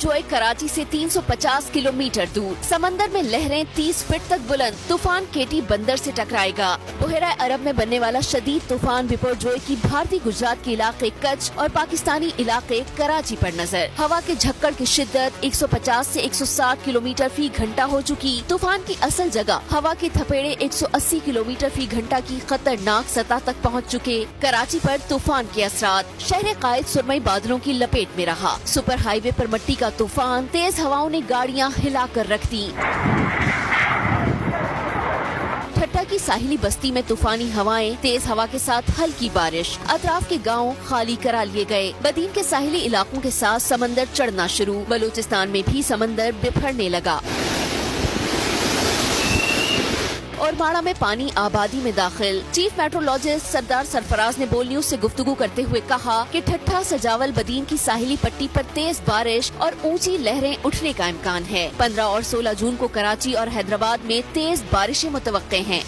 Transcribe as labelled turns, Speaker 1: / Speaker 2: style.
Speaker 1: जोय कराची से 350 किलोमीटर दूर। समंदर में लहरें 30 फीट तक बुलंद। तूफान केटी बंदर से टकराएगा। बहरा अरब में बनने वाला शदीद तूफान बिपरजॉय की भारतीय गुजरात के इलाके कच्छ और पाकिस्तानी इलाके कराची पर नजर। हवा के झक्कड़ की शिद्दत 150 से 160 किलोमीटर फी घंटा हो चुकी। तूफान की असल जगह हवा के थपेड़े 180 किलोमीटर फी घंटा की खतरनाक सतह तक पहुंच चुके। कराची पर तूफान के असरात। शहर कायद सुरमई बादलों की लपेट में रहा। सुपर हाईवे पर मट्टी का तूफान, तेज हवाओं ने गाड़ियां हिलाकर रख दी। ठट्टा की साहिली बस्ती में तूफानी हवाएं, तेज हवा के साथ हल्की बारिश। अतराफ के गांव खाली करा लिए गए। बदीन के साहिली इलाकों के साथ समंदर चढ़ना शुरू। बलूचिस्तान में भी समंदर बिफरने लगा और बाड़ा में पानी आबादी में दाखिल। चीफ मेट्रोलॉजिस्ट सरदार सरफराज ने बोल न्यूज से गुफ्तगू करते हुए कहा कि ठट्ठा, सजावल, बदीन की साहिली पट्टी पर तेज बारिश और ऊंची लहरें उठने का इम्कान है। 15 और 16 जून को कराची और हैदराबाद में तेज बारिशें मुतवक्के हैं।